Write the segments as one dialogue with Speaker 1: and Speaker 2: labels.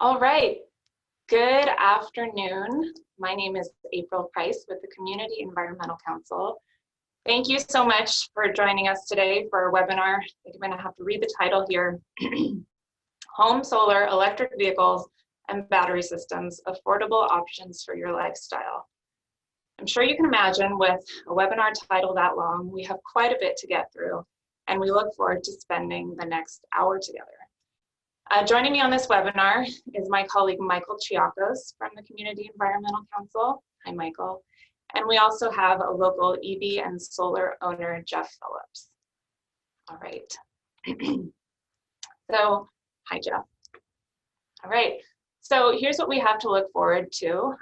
Speaker 1: All right, good afternoon. My name is April Price with the Community Environmental Council. Thank you so much for joining us today for our webinar. I think I'm gonna have to read the title here. Home solar, electric vehicles, and battery systems, affordable options for your lifestyle. I'm sure you can imagine with a webinar title that long, we have quite a bit to get through, and we look forward to spending the next hour together. Joining me on this webinar is my colleague Michael Chiakos from the Community Environmental Council. Hi, Michael. And we also have a local EV and solar owner, Jeff Phillips. All right. So, hi, Jeff. All right. So here's what we have to look forward to.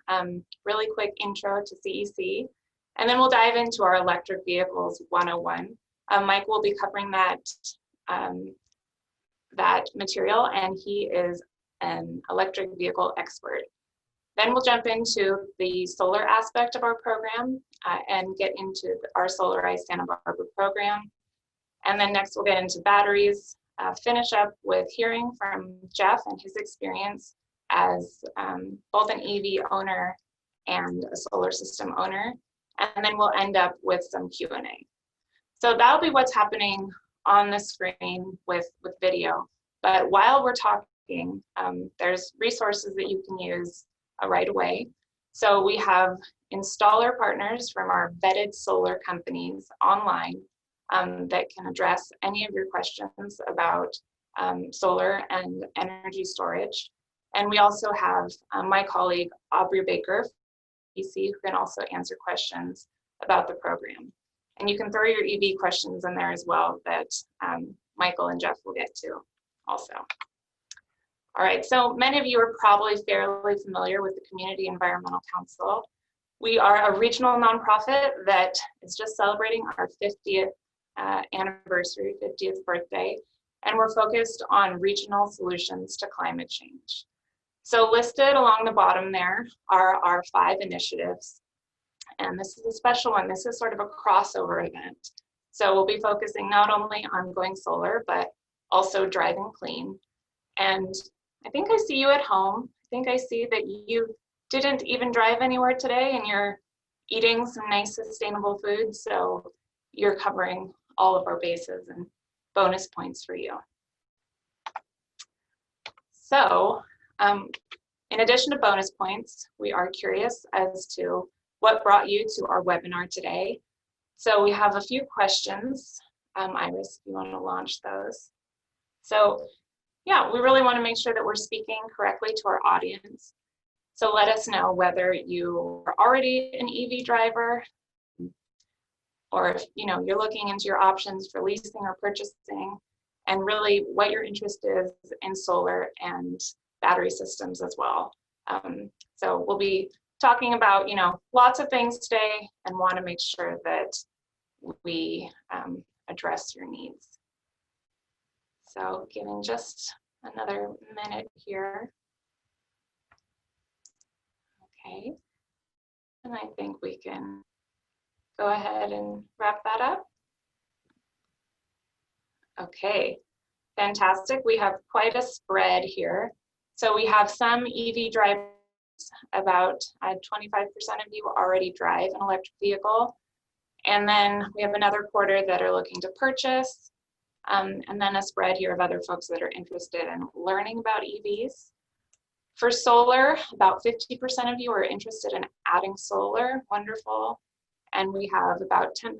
Speaker 1: Really quick intro to CEC, and then we'll dive into our electric vehicles 101. Mike will be covering that material, and he is an electric vehicle expert. Then we'll jump into the solar aspect of our program and get into our Solarize Santa Barbara program. And then next we'll get into batteries, finish up with hearing from Jeff and his experience as both an EV owner and a solar system owner. And then we'll end up with some Q&A. So that'll be what's happening on the screen with video. But while we're talking, there's resources that you can use right away. So we have installer partners from our vetted solar companies online that can address any of your questions about solar and energy storage. And we also have my colleague, Aubrey Baker, PC, who can also answer questions about the program. And you can throw your EV questions in there as well that Michael and Jeff will get to also. All right, so many of you are probably fairly familiar with the Community Environmental Council. We are a regional nonprofit that is just celebrating our 50th anniversary, 50th birthday, and we're focused on regional solutions to climate change. So listed along the bottom there are our 5 initiatives. And this is a special one. This is sort of a crossover event. So we'll be focusing not only on going solar, but also driving clean. And I think I see you at home. I think I see that you didn't even drive anywhere today and you're eating some nice sustainable food. So you're covering all of our bases and bonus points for you. So in addition to bonus points, we are curious as to what brought you to our webinar today. So we have a few questions. Iris, if you want to launch those. So yeah, we really want to make sure that we're speaking correctly to our audience. So let us know whether you are already an EV driver, or if you're looking into your options for leasing or purchasing, and really what your interest is in solar and battery systems as well. So we'll be talking about lots of things today and want to make sure that we address your needs. So giving just another minute here. Okay, and I think we can go ahead and wrap that up. Okay, fantastic. We have quite a spread here. So we have some EV drivers, about 25% of you already drive an electric vehicle. And then we have another quarter that are looking to purchase. And then a spread here of other folks that are interested in learning about EVs. For solar, about 50% of you are interested in adding solar. Wonderful. And we have about 10%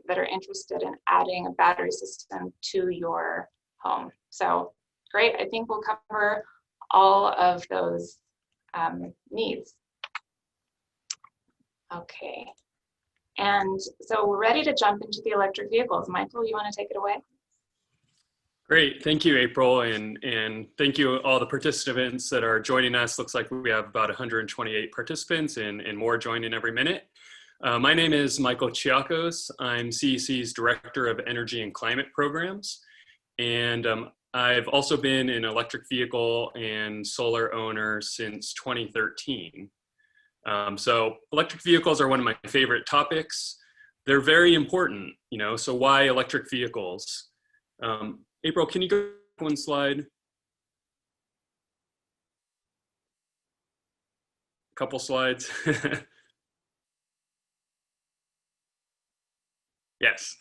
Speaker 1: that are interested in adding a battery system to your home. So great, I think we'll cover all of those needs. Okay, and so we're ready to jump into the electric vehicles. Michael, you want to take it away?
Speaker 2: Great, thank you, April, and thank you all the participants that are joining us. Looks like we have about 128 participants and more joining every minute. My name is Michael Chiakos. I'm CEC's Director of Energy and Climate Programs, and I've also been an electric vehicle and solar owner since 2013. So electric vehicles are one of my favorite topics. They're very important, so why electric vehicles? April, can you go one slide? couple slides. Yes.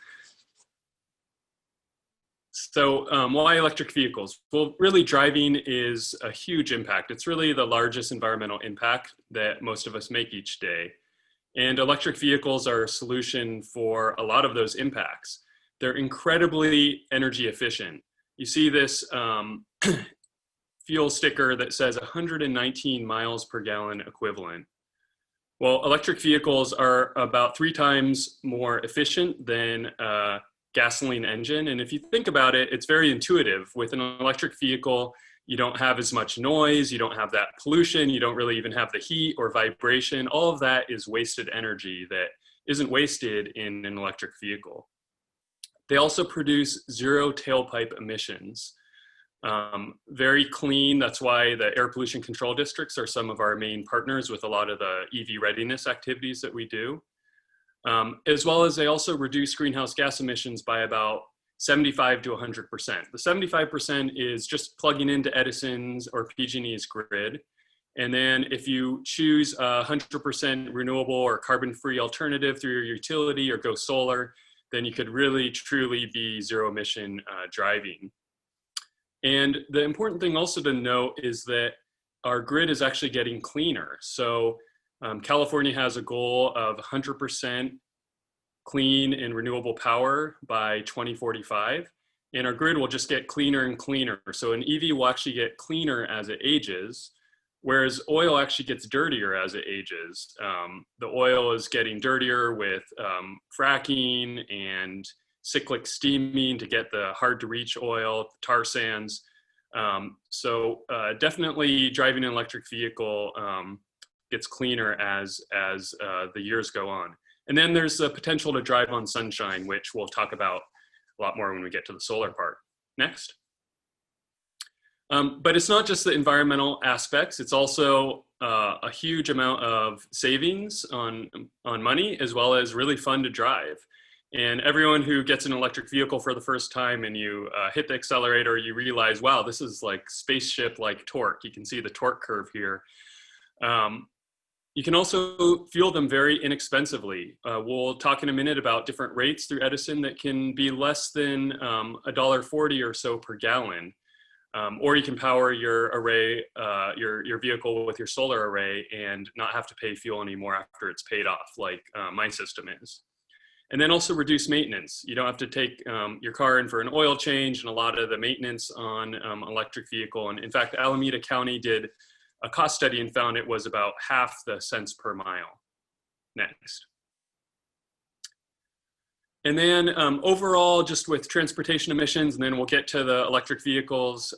Speaker 2: So why electric vehicles? Well, really driving is a huge impact. It's really the largest environmental impact that most of us make each day. And electric vehicles are a solution for a lot of those impacts. They're incredibly energy efficient. You see this fuel sticker that says 119 miles per gallon equivalent. Well, electric vehicles are about 3 times more efficient than a gasoline engine. And if you think about it, it's very intuitive. With an electric vehicle, you don't have as much noise, you don't have that pollution, you don't really even have the heat or vibration. All of that is wasted energy that isn't wasted in an electric vehicle. They also produce 0 tailpipe emissions. Very clean. That's why the air pollution control districts are some of our main partners with a lot of the EV readiness activities that we do. As well as they also reduce greenhouse gas emissions by about 75 to 100%. The 75% is just plugging into Edison's or PG&E's grid. And then if you choose a 100% renewable or carbon-free alternative through your utility or go solar, then you could really truly be zero emission driving. And the important thing also to note is that our grid is actually getting cleaner. So California has a goal of 100% clean and renewable power by 2045. And our grid will just get cleaner and cleaner. So an EV will actually get cleaner as it ages, whereas oil actually gets dirtier as it ages. The oil is getting dirtier with fracking and cyclic steaming to get the hard to reach oil, tar sands. So definitely driving an electric vehicle gets cleaner as the years go on. And then there's the potential to drive on sunshine, which we'll talk about a lot more when we get to the solar part. Next. But it's not just the environmental aspects, it's also a huge amount of savings on money, as well as really fun to drive. And everyone who gets an electric vehicle for the first time and you hit the accelerator, you realize, wow, this is like spaceship-like torque. You can see the torque curve here. You can also fuel them very inexpensively. We'll talk in a minute about different rates through Edison that can be less than $1.40 or so per gallon. Or you can power your array, your vehicle with your solar array and not have to pay fuel anymore after it's paid off, like my system is. And then also reduce maintenance. You don't have to take your car in for an oil change and a lot of the maintenance on electric vehicle. And in fact, Alameda County did a cost study and found it was about half the cents per mile. Next. And then overall, just with transportation emissions, and then we'll get to the electric vehicles,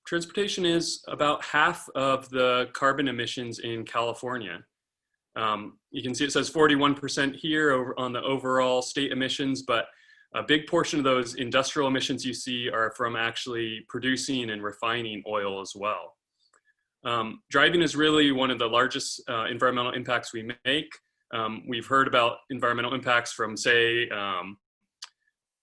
Speaker 2: transportation is about half of the carbon emissions in California. You can see it says 41% here over on the overall state emissions, but a big portion of those industrial emissions you see are from actually producing and refining oil as well. Driving is really one of the largest environmental impacts we make. We've heard about environmental impacts from, say,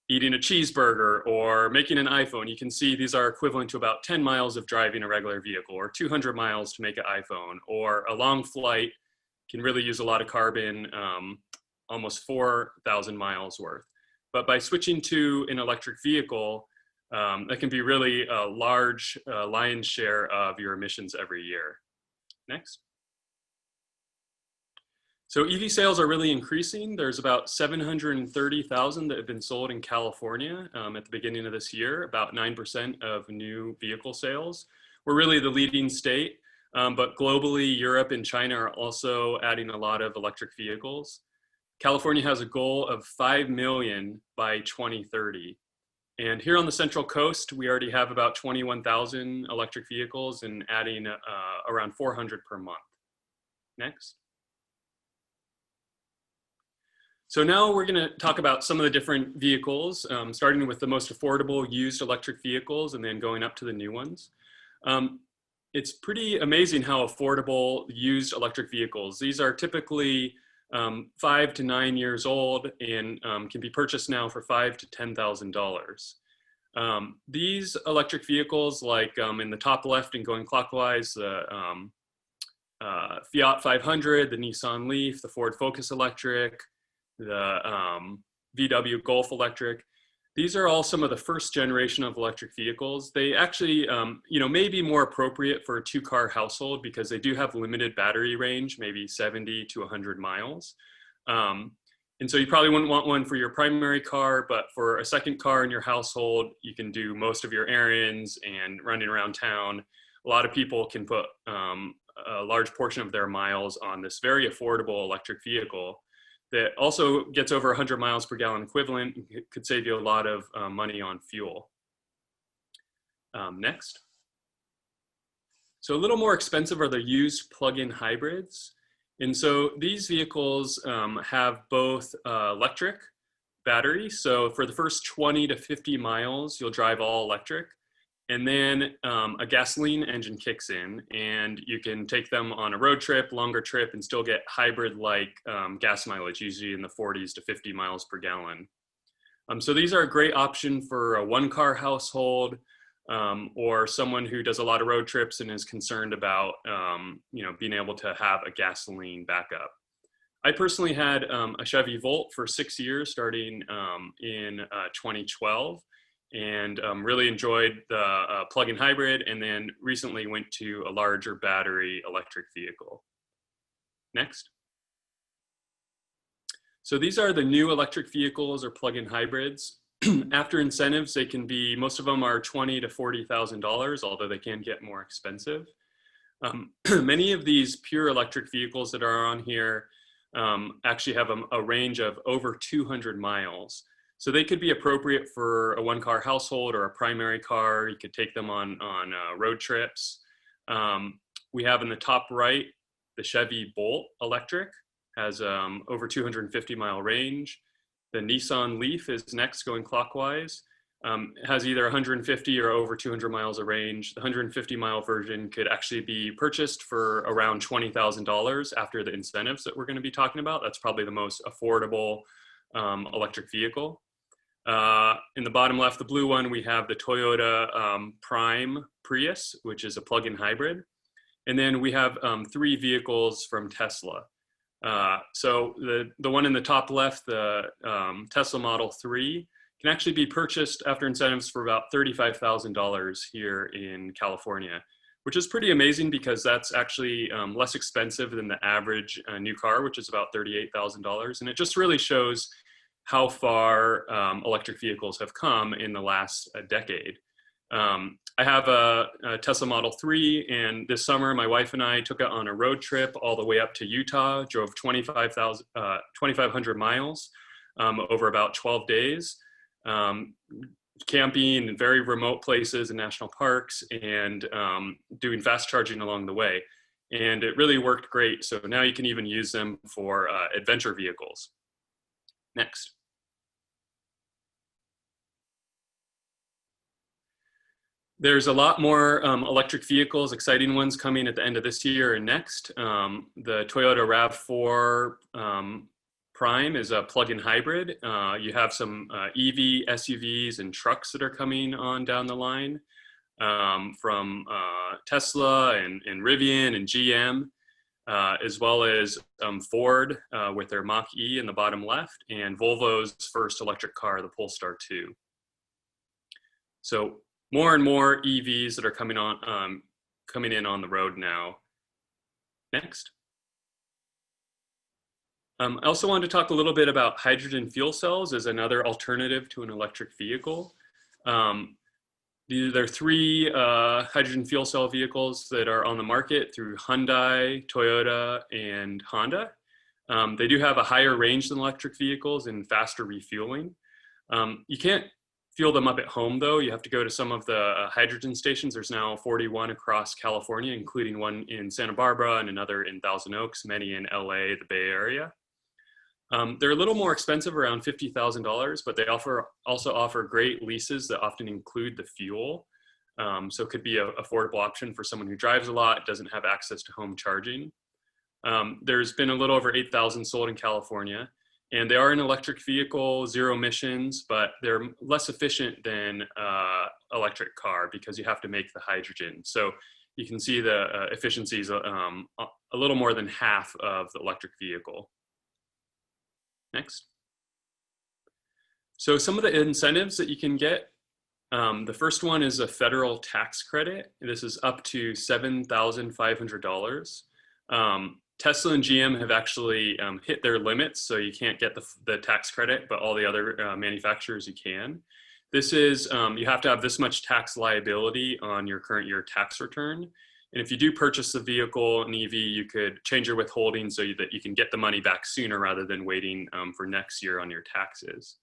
Speaker 2: eating a cheeseburger or making an iPhone. You can see these are equivalent to about 10 miles of driving a regular vehicle, or 200 miles to make an iPhone, or a long flight can really use a lot of carbon, almost 4,000 miles worth. But by switching to an electric vehicle, that can be really a large lion's share of your emissions every year. Next. So EV sales are really increasing. There's about 730,000 that have been sold in California at the beginning of this year, about 9% of new vehicle sales. We're really the leading state, but globally, Europe and China are also adding a lot of electric vehicles. California has a goal of 5 million by 2030. And here on the Central Coast, we already have about 21,000 electric vehicles and adding around 400 per month. Next. So now we're going to talk about some of the different vehicles, starting with the most affordable used electric vehicles and then going up to the new ones. It's pretty amazing how affordable used electric vehicles. These are typically 5 to 9 years old and can be purchased now for $5,000 to $10,000. These electric vehicles, like in the top left and going clockwise, the Fiat 500, the Nissan Leaf, the Ford Focus Electric, the VW Golf Electric. These are all some of the first generation of electric vehicles. They actually, may be more appropriate for a two-car household because they do have limited battery range, maybe 70 to 100 miles. And so you probably wouldn't want one for your primary car, but for a second car in your household, you can do most of your errands and running around town. A lot of people can put a large portion of their miles on this very affordable electric vehicle that also gets over 100 miles per gallon equivalent. It could save you a lot of money on fuel. Next. So a little more expensive are the used plug-in hybrids. And so these vehicles have both electric battery. So for the first 20 to 50 miles, you'll drive all electric. And then a gasoline engine kicks in and you can take them on a road trip, longer trip, and still get hybrid-like gas mileage, usually in the 40s to 50 miles per gallon. So these are a great option for a one-car household or someone who does a lot of road trips and is concerned about being able to have a gasoline backup. I personally had a Chevy Volt for 6 years starting in 2012. And really enjoyed the plug-in hybrid, and then recently went to a larger battery electric vehicle. Next. So these are the new electric vehicles or plug-in hybrids. After incentives, they can be, most of them are $20,000 to $40,000, although they can get more expensive. Many of these pure electric vehicles that are on here actually have a range of over 200 miles. So they could be appropriate for a one-car household or a primary car. You could take them on road trips. We have in the top right, the Chevy Bolt electric has over 250-mile range. The Nissan Leaf is next going clockwise. It has either 150 or over 200 miles of range. The 150-mile version could actually be purchased for around $20,000 after the incentives that we're going to be talking about. That's probably the most affordable electric vehicle. In the bottom left, the blue one, we have the Toyota Prime Prius, which is a plug-in hybrid. And then we have 3 vehicles from Tesla. So the one in the top left, the Tesla Model 3, can actually be purchased after incentives for about $35,000 here in California, which is pretty amazing because that's actually less expensive than the average new car, which is about $38,000. And it just really shows how far electric vehicles have come in the last decade. I have a Tesla Model 3, and this summer my wife and I took it on a road trip all the way up to Utah, drove 2,500 miles over about 12 days, camping in very remote places and national parks, and doing fast charging along the way. And it really worked great. So now you can even use them for adventure vehicles. Next. There's a lot more electric vehicles, exciting ones coming at the end of this year and next. The Toyota RAV4 Prime is a plug-in hybrid. You have some EV SUVs and trucks that are coming on down the line from Tesla and Rivian and GM. As well as Ford with their Mach-E in the bottom left, and Volvo's first electric car, the Polestar 2. So more and more EVs that are coming in on the road now. Next. I also wanted to talk a little bit about hydrogen fuel cells as another alternative to an electric vehicle. There are 3 hydrogen fuel cell vehicles that are on the market through Hyundai, Toyota, and Honda. They do have a higher range than electric vehicles and faster refueling. You can't fuel them up at home though. You have to go to some of the hydrogen stations. There's now 41 across California, including one in Santa Barbara and another in Thousand Oaks, many in LA, the Bay Area. They're a little more expensive, around $50,000, but they also offer great leases that often include the fuel. So it could be an affordable option for someone who drives a lot, doesn't have access to home charging. There's been a little over 8,000 sold in California, and they are an electric vehicle, 0 emissions, but they're less efficient than electric car because you have to make the hydrogen. So you can see the efficiency is a little more than half of the electric vehicle. Next. So some of the incentives that you can get, the first one is a federal tax credit. This is up to $7,500. Tesla and GM have actually hit their limits, so you can't get the tax credit, but all the other manufacturers you can. This is, you have to have this much tax liability on your current year tax return. And if you do purchase the vehicle, an EV, you could change your withholding so that you can get the money back sooner rather than waiting for next year on your taxes.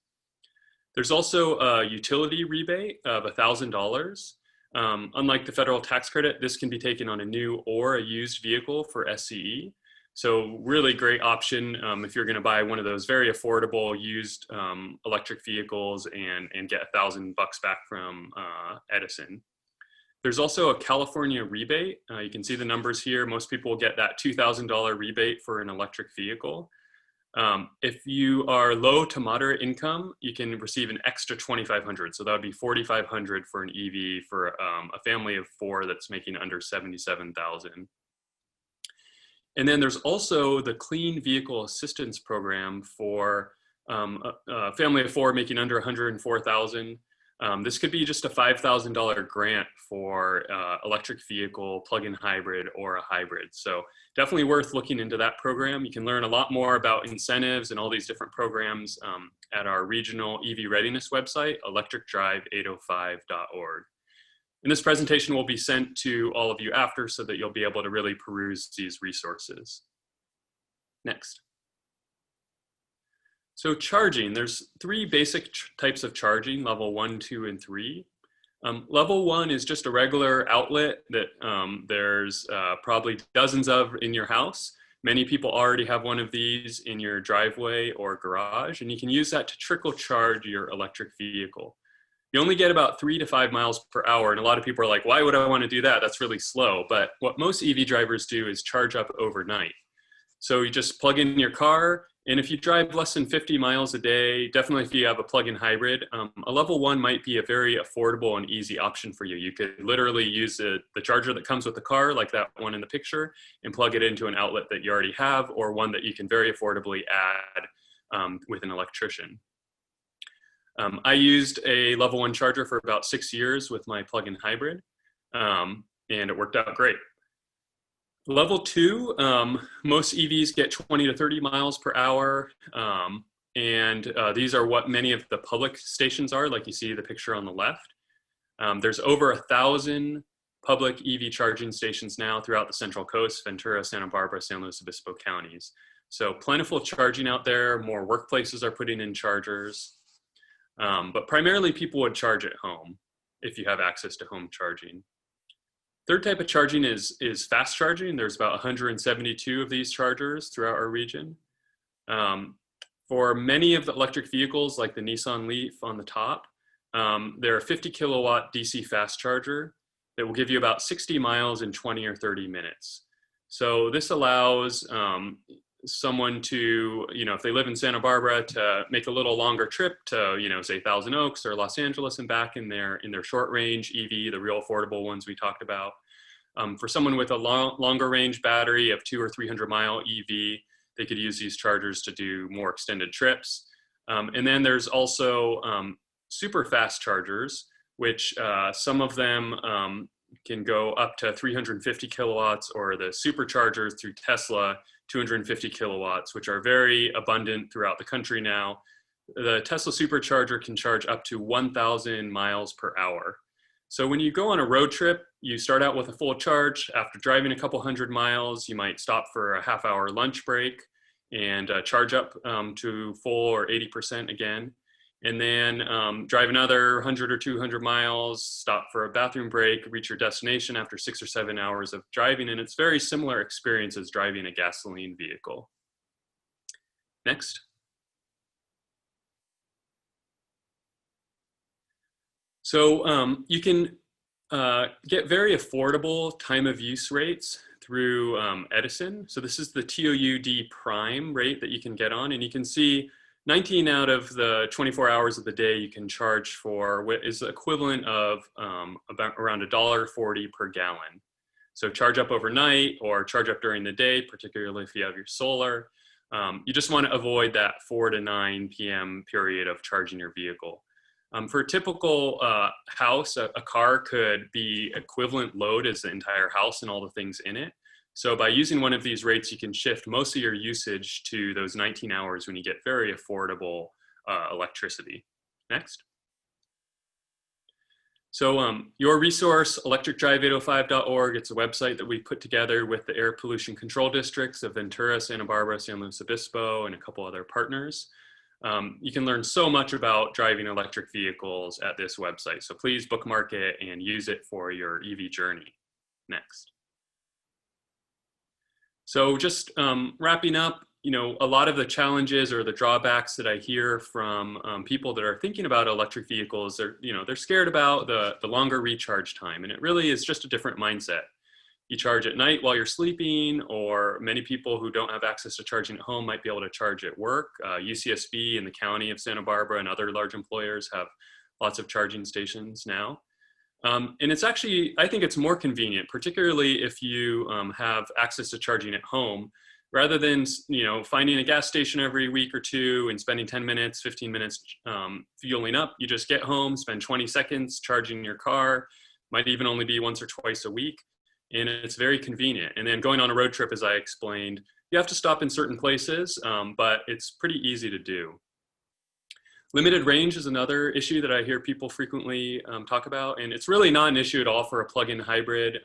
Speaker 2: There's also a utility rebate of $1,000. Unlike the federal tax credit, this can be taken on a new or a used vehicle for SCE. So really great option if you're gonna buy one of those very affordable used electric vehicles and get $1,000 back from Edison. There's also a California rebate. You can see the numbers here. Most people get that $2,000 rebate for an electric vehicle. If you are low to moderate income, you can receive an extra $2,500. So that would be $4,500 for an EV for a family of 4 that's making under $77,000. And then there's also the Clean Vehicle Assistance Program for a family of 4 making under $104,000. This could be just a $5,000 grant for electric vehicle, plug-in hybrid, or a hybrid. So definitely worth looking into that program. You can learn a lot more about incentives and all these different programs at our regional EV readiness website, electricdrive805.org. And this presentation will be sent to all of you after so that you'll be able to really peruse these resources. Next. So charging, there's 3 basic types of charging, level 1, 2, and 3. Level 1 is just a regular outlet that there's probably dozens of in your house. Many people already have one of these in your driveway or garage, and you can use that to trickle charge your electric vehicle. You only get about 3 to 5 miles per hour, and a lot of people are like, why would I want to do that? That's really slow. But what most EV drivers do is charge up overnight. So you just plug in your car, and if you drive less than 50 miles a day, definitely if you have a plug-in hybrid, a level 1 might be a very affordable and easy option for you. You could literally use the charger that comes with the car, like that one in the picture, and plug it into an outlet that you already have, or one that you can very affordably add with an electrician. I used a level 1 charger for about 6 years with my plug-in hybrid, and it worked out great. Level 2, most EVs get 20 to 30 miles per hour, and these are what many of the public stations are, like you see the picture on the left. There's over 1,000 public EV charging stations now throughout the Central Coast, Ventura, Santa Barbara, San Luis Obispo counties. So plentiful charging out there, more workplaces are putting in chargers, but primarily people would charge at home if you have access to home charging. Third type of charging is fast charging. There's about 172 of these chargers throughout our region. For many of the electric vehicles, like the Nissan Leaf on the top, they're a 50 kilowatt DC fast charger that will give you about 60 miles in 20 or 30 minutes. So this allows someone to, if they live in Santa Barbara, to make a little longer trip to, say Thousand Oaks or Los Angeles and back in their short range EV, the real affordable ones we talked about. For someone with a longer range battery of 200 or 300 mile EV, they could use these chargers to do more extended trips. And then there's also super fast chargers, which some of them can go up to 350 kilowatts, or the superchargers through Tesla, 250 kilowatts, which are very abundant throughout the country now. The Tesla supercharger can charge up to 1,000 miles per hour. So when you go on a road trip, you start out with a full charge. After driving a couple hundred miles, you might stop for a half-hour lunch break and charge up to full or 80% again. And then drive another 100 or 200 miles, stop for a bathroom break, reach your destination after 6 or 7 hours of driving. And it's very similar experience as driving a gasoline vehicle. Next. So you can get very affordable time of use rates through Edison. So this is the TOUD prime rate that you can get on, and you can see 19 out of the 24 hours of the day you can charge for what is the equivalent of about around $1.40 per gallon. So charge up overnight or charge up during the day, particularly if you have your solar. You just want to avoid that 4 to 9 p.m. period of charging your vehicle. For a typical house, a car could be equivalent load as the entire house and all the things in it. So by using one of these rates, you can shift most of your usage to those 19 hours when you get very affordable electricity. Next. So your resource, electricdrive805.org, it's a website that we put together with the air pollution control districts of Ventura, Santa Barbara, San Luis Obispo, and a couple other partners. You can learn so much about driving electric vehicles at this website. So please bookmark it and use it for your EV journey. Next. So just wrapping up, you know, a lot of the challenges or the drawbacks that I hear from people that are thinking about electric vehicles, they're scared about the longer recharge time, and it really is just a different mindset. You charge at night while you're sleeping, or many people who don't have access to charging at home might be able to charge at work. UCSB and the county of Santa Barbara and other large employers have lots of charging stations now. And it's actually, I think it's more convenient, particularly if you have access to charging at home, rather than, you know, finding a gas station every week or two and spending 10 minutes, 15 minutes fueling up. You just get home, spend 20 seconds charging your car, might even only be once or twice a week. And it's very convenient. And then going on a road trip, as I explained, you have to stop in certain places, but it's pretty easy to do. Limited range is another issue that I hear people frequently talk about. And it's really not an issue at all for a plug-in hybrid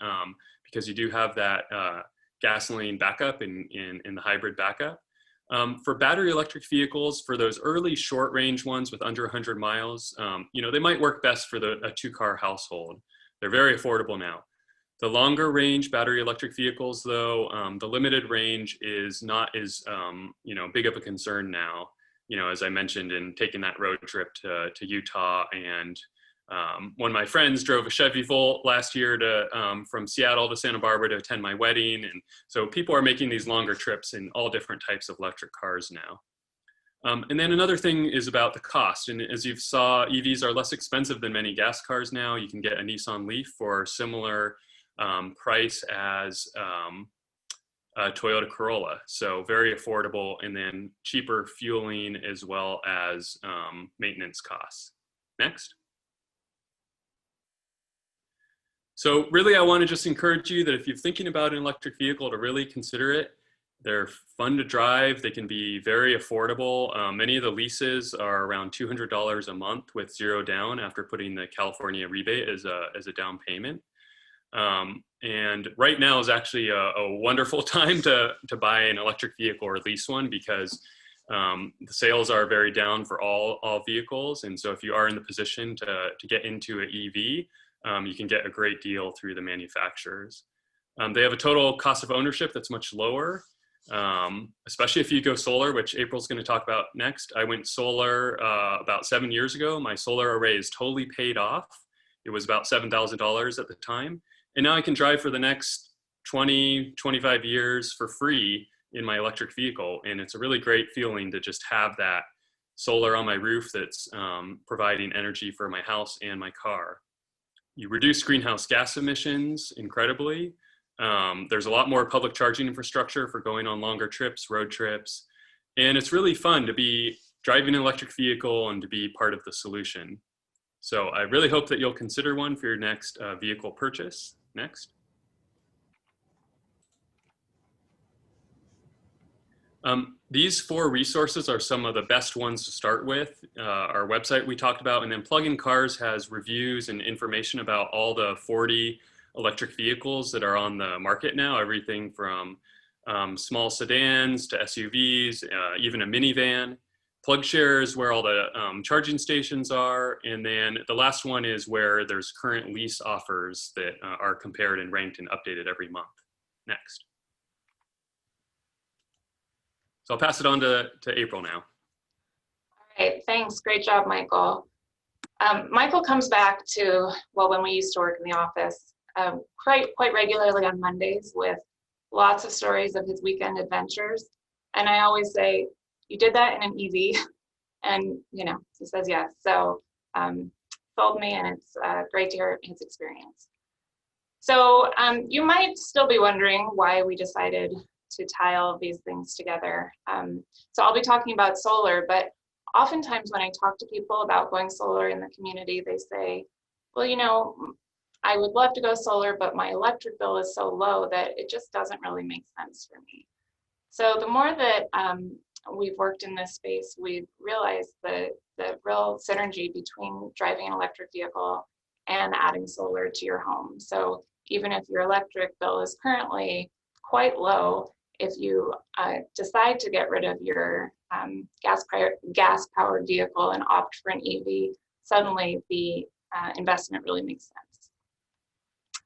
Speaker 2: because you do have that gasoline backup in the hybrid backup. For battery electric vehicles, for those early short range ones with under 100 miles, you know, they might work best for a 2-car household. They're very affordable now. The longer range battery electric vehicles, though, the limited range is not as you know, big of a concern now. You know, as I mentioned, in taking that road trip to Utah, and one of my friends drove a Chevy Volt last year from Seattle to Santa Barbara to attend my wedding, and so people are making these longer trips in all different types of electric cars now. And then another thing is about the cost. And as you saw, EVs are less expensive than many gas cars now. You can get a Nissan Leaf for similar price as a Toyota Corolla. So very affordable, and then cheaper fueling as well as maintenance costs. Next. So really, I want to just encourage you that if you're thinking about an electric vehicle, to really consider it. They're fun to drive. They can be very affordable. Many of the leases are around $200 a month with 0 down after putting the California rebate as a down payment. And right now is actually a wonderful time to buy an electric vehicle or lease one, because the sales are very down for all vehicles. And so if you are in the position to get into an EV, you can get a great deal through the manufacturers. They have a total cost of ownership that's much lower, especially if you go solar, which April's going to talk about next. I went solar about 7 years ago. My solar array is totally paid off. It was about $7,000 at the time. And now I can drive for the next 20, 25 years for free in my electric vehicle. And it's a really great feeling to just have that solar on my roof that's providing energy for my house and my car. You reduce greenhouse gas emissions incredibly. There's a lot more public charging infrastructure for going on longer trips, road trips. And it's really fun to be driving an electric vehicle and to be part of the solution. So I really hope that you'll consider one for your next vehicle purchase. Next. These 4 resources are some of the best ones to start with. Our website we talked about, and then Plug-in Cars has reviews and information about all the 40 electric vehicles that are on the market now, everything from small sedans to SUVs, even a minivan. PlugShare is where all the charging stations are. And then the last one is where there's current lease offers that are compared and ranked and updated every month. Next. So I'll pass it on to April now.
Speaker 1: All right, thanks. Great job, Michael. Michael comes back to, well, when we used to work in the office, quite regularly on Mondays with lots of stories of his weekend adventures. And I always say, you did that in an EV? And, you know, he says yes. So told me, and it's great to hear his experience. So you might still be wondering why we decided to tie all of these things together. So I'll be talking about solar, but oftentimes when I talk to people about going solar in the community, they say, well, you know, I would love to go solar, but my electric bill is so low that it just doesn't really make sense for me. So the more that we've worked in this space, we've realized the real synergy between driving an electric vehicle and adding solar to your home. So even if your electric bill is currently quite low, if you decide to get rid of your gas-powered vehicle and opt for an EV, suddenly the investment really makes sense.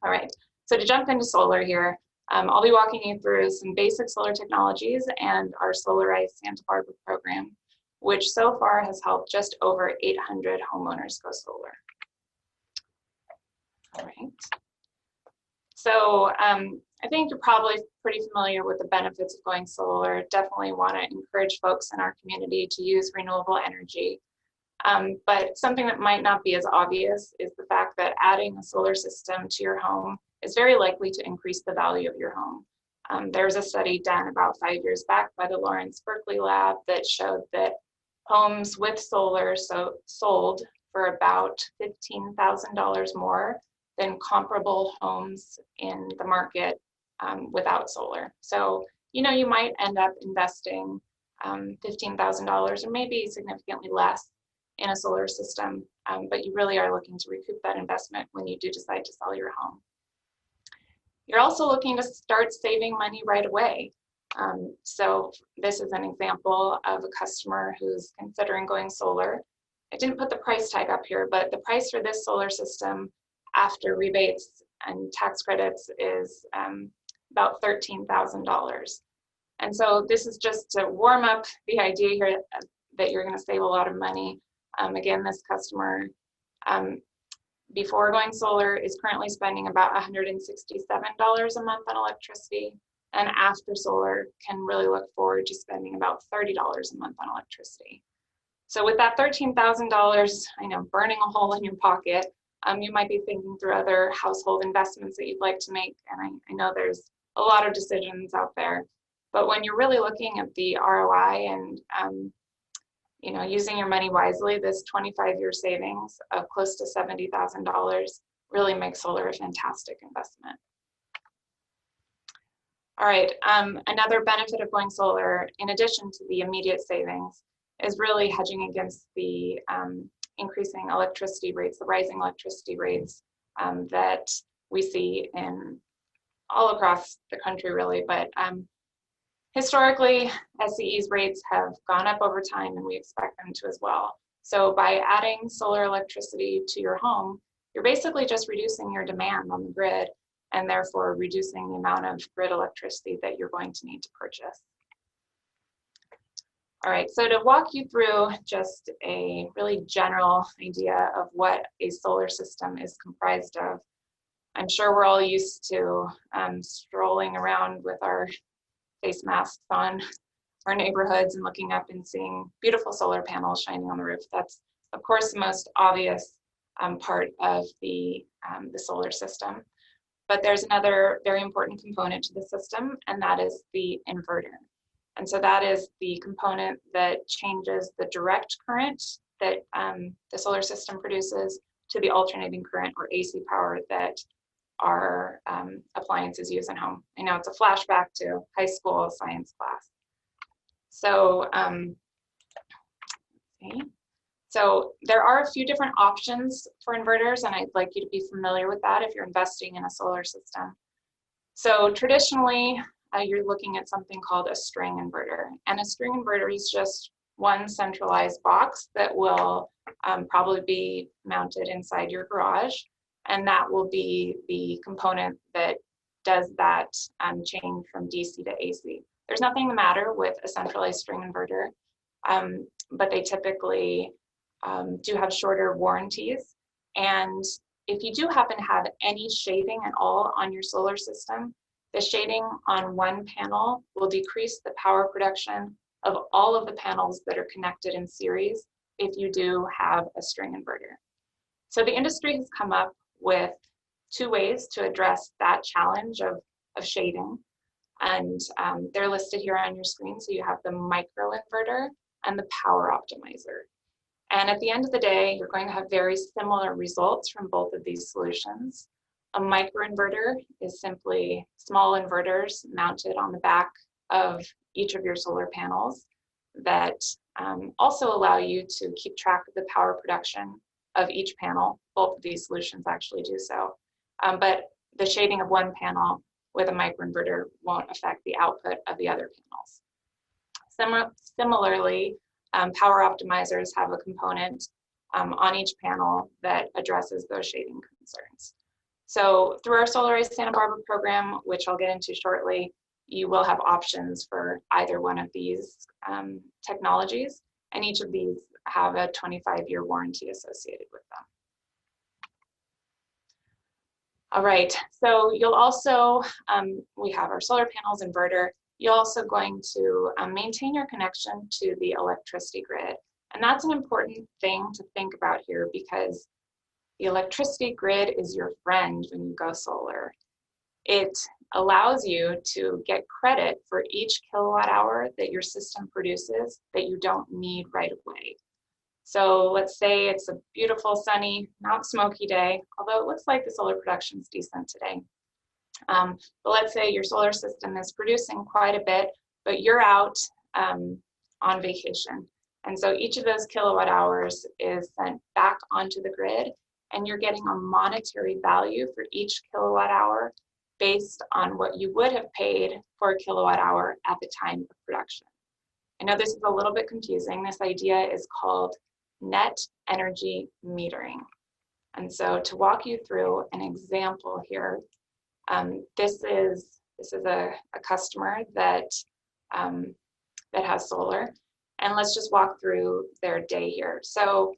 Speaker 1: All right, so to jump into solar here, I'll be walking you through some basic solar technologies and our Solarize Santa Barbara program, which so far has helped just over 800 homeowners go solar. All right. So I think you're probably pretty familiar with the benefits of going solar. Definitely want to encourage folks in our community to use renewable energy. But something that might not be as obvious is the fact that adding a solar system to your home is very likely to increase the value of your home. There's a study done about 5 years back by the Lawrence Berkeley Lab that showed that homes with solar sold for about $15,000 more than comparable homes in the market without solar. So, you know, you might end up investing $15,000 or maybe significantly less in a solar system, but you really are looking to recoup that investment when you do decide to sell your home. You're also looking to start saving money right away. So this is an example of a customer who's considering going solar. I didn't put the price tag up here, but the price for this solar system after rebates and tax credits is about $13,000. And so this is just to warm up the idea here that you're going to save a lot of money. Again, this customer, before going solar, is currently spending about $167 a month on electricity, and after solar can really look forward to spending about $30 a month on electricity. So with that $13,000, I know, burning a hole in your pocket, you might be thinking through other household investments that you'd like to make, and I know there's a lot of decisions out there, but when you're really looking at the ROI and you know, using your money wisely, this 25-year savings of close to $70,000 really makes solar a fantastic investment. All right, another benefit of going solar, in addition to the immediate savings, is really hedging against the increasing electricity rates, the rising electricity rates that we see in all across the country really, but historically, SCE's rates have gone up over time and we expect them to as well. So by adding solar electricity to your home, you're basically just reducing your demand on the grid and therefore reducing the amount of grid electricity that you're going to need to purchase. All right, so to walk you through just a really general idea of what a solar system is comprised of, I'm sure we're all used to strolling around with our face masks on our neighborhoods and looking up and seeing beautiful solar panels shining on the roof. That's, of course, the most obvious part of the solar system. But there's another very important component to the system, and that is the inverter. And so that is the component that changes the direct current that the solar system produces to the alternating current or AC power that our appliances use at home. I know it's a flashback to high school science class. So, so there are a few different options for inverters, and I'd like you to be familiar with that if you're investing in a solar system. So traditionally, you're looking at something called a string inverter, and a string inverter is just one centralized box that will probably be mounted inside your garage. And that will be the component that does that change from DC to AC. There's nothing the matter with a centralized string inverter, but they typically do have shorter warranties. And if you do happen to have any shading at all on your solar system, the shading on one panel will decrease the power production of all of the panels that are connected in series if you do have a string inverter. So the industry has come up with two ways to address that challenge of shading. And they're listed here on your screen. So you have the microinverter and the power optimizer. And at the end of the day, you're going to have very similar results from both of these solutions. A microinverter is simply small inverters mounted on the back of each of your solar panels that also allow you to keep track of the power production of each panel. Both of these solutions actually do so. But the shading of one panel with a microinverter won't affect the output of the other panels. Similarly, power optimizers have a component on each panel that addresses those shading concerns. So through our Solarize Santa Barbara program, which I'll get into shortly, you will have options for either one of these technologies, and each of these have a 25-year warranty associated with them. All right, so you'll also, we have our solar panels, inverter. You're also going to maintain your connection to the electricity grid. And that's an important thing to think about here, because the electricity grid is your friend when you go solar. It allows you to get credit for each kilowatt hour that your system produces that you don't need right away. So let's say it's a beautiful, sunny, not smoky day, although it looks like the solar production is decent today. But let's say your solar system is producing quite a bit, but you're out on vacation. And so each of those kilowatt hours is sent back onto the grid, and you're getting a monetary value for each kilowatt hour based on what you would have paid for a kilowatt hour at the time of production. I know this is a little bit confusing. This idea is called net energy metering. And so to walk you through an example here, this is a customer that has solar, and let's just walk through their day here. So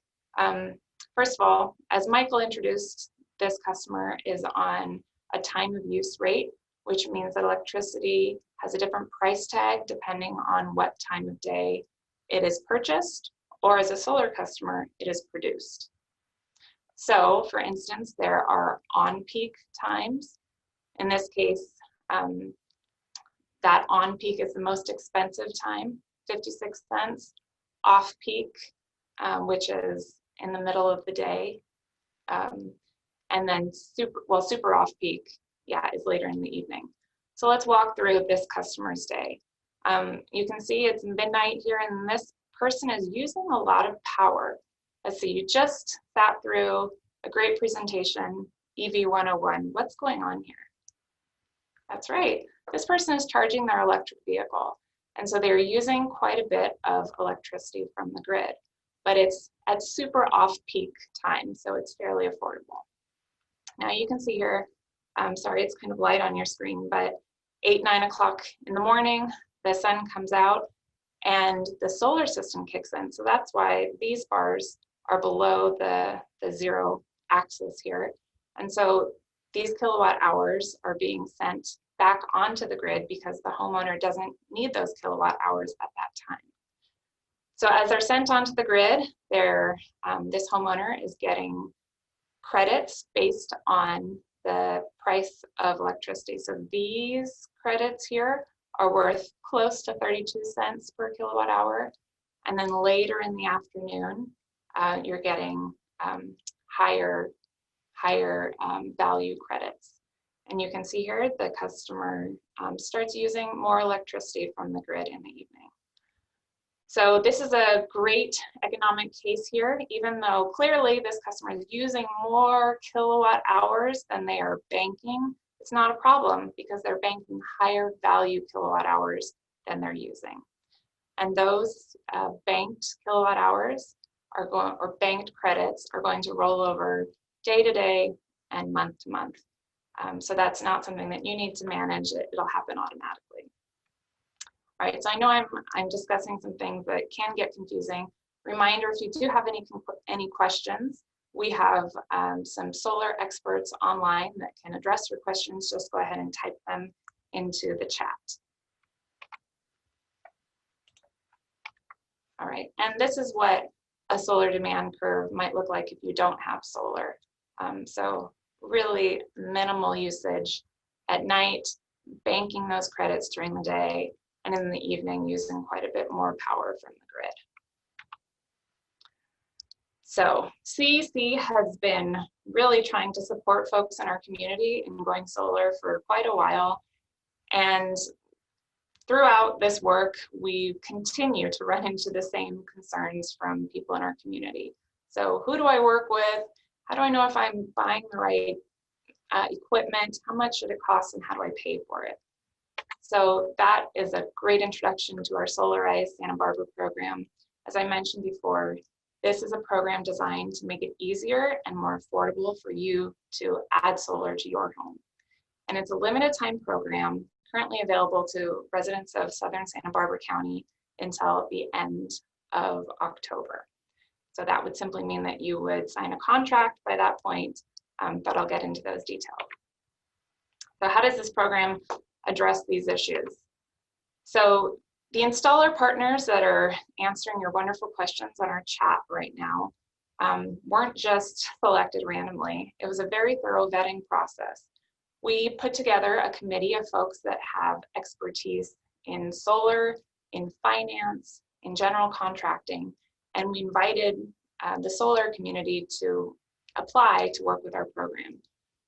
Speaker 1: first of all, as Michael introduced, this customer is on a time of use rate, which means that electricity has a different price tag depending on what time of day it is purchased, or as a solar customer, it is produced. So for instance, there are on-peak times. In this case, that on-peak is the most expensive time, 56 cents. Off-peak, which is in the middle of the day. And then super off-peak, yeah, is later in the evening. So let's walk through this customer's day. You can see it's midnight here, and this person is using a lot of power. Let's see, you just sat through a great presentation, EV 101. What's going on here? That's right. This person is charging their electric vehicle. And so they're using quite a bit of electricity from the grid, but it's at super off-peak time, so it's fairly affordable. Now you can see here, sorry, it's kind of light on your screen, but 8, 9 o'clock in the morning, the sun comes out and the solar system kicks in. So that's why these bars are below the zero axis here. And so these kilowatt hours are being sent back onto the grid because the homeowner doesn't need those kilowatt hours at that time. So as they're sent onto the grid, this homeowner is getting credits based on the price of electricity. So these credits here are worth close to 32 cents per kilowatt hour. And then later in the afternoon, you're getting higher value credits. And you can see here the customer starts using more electricity from the grid in the evening. So this is a great economic case here, even though clearly this customer is using more kilowatt hours than they are banking. It's not a problem because they're banking higher value kilowatt hours than they're using. And those banked kilowatt hours or banked credits are going to roll over day to day and month to month. So that's not something that you need to manage. It'll happen automatically. All right, so I know I'm discussing some things that can get confusing. Reminder, if you do have any questions, we have some solar experts online that can address your questions. Just go ahead and type them into the chat. All right, and this is what a solar demand curve might look like if you don't have solar. So really minimal usage at night, banking those credits during the day, and in the evening using quite a bit more power from the grid. So CEC has been really trying to support folks in our community in going solar for quite a while. And throughout this work, we continue to run into the same concerns from people in our community. So who do I work with? How do I know if I'm buying the right equipment? How much should it cost and how do I pay for it? So that is a great introduction to our Solarize Santa Barbara program. As I mentioned before, this is a program designed to make it easier and more affordable for you to add solar to your home. And it's a limited time program currently available to residents of Southern Santa Barbara County until the end of October. So that would simply mean that you would sign a contract by that point, but I'll get into those details. So how does this program address these issues? So the installer partners that are answering your wonderful questions on our chat right now weren't just selected randomly. It was a very thorough vetting process. We put together a committee of folks that have expertise in solar, in finance, in general contracting, and we invited the solar community to apply to work with our program.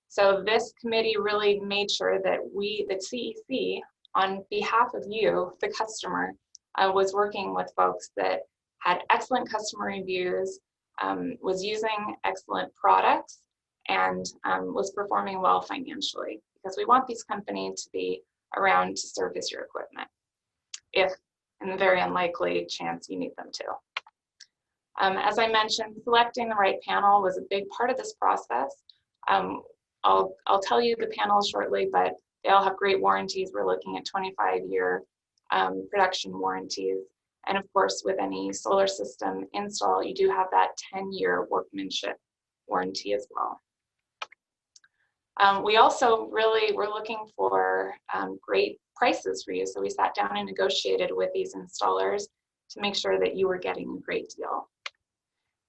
Speaker 1: So this committee really made sure that CEC, on behalf of you, the customer, was working with folks that had excellent customer reviews, was using excellent products, and was performing well financially, because we want these companies to be around to service your equipment, if in the very unlikely chance you need them to. As I mentioned, selecting the right panel was a big part of this process. I'll tell you the panels shortly, but they all have great warranties. We're looking at 25-year production warranties. And of course, with any solar system install, you do have that 10-year workmanship warranty as well. We also really were looking for great prices for you. So we sat down and negotiated with these installers to make sure that you were getting a great deal.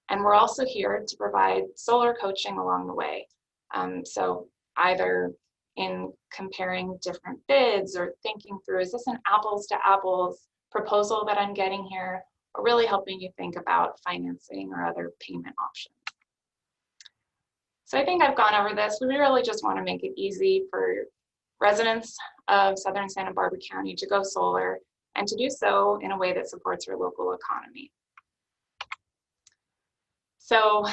Speaker 1: And we're also here to provide solar coaching along the way. So either in comparing different bids or thinking through, is this an apples to apples proposal that I'm getting here, or really helping you think about financing or other payment options. So I think I've gone over this. We really just want to make it easy for residents of Southern Santa Barbara County to go solar, and to do so in a way that supports your local economy. So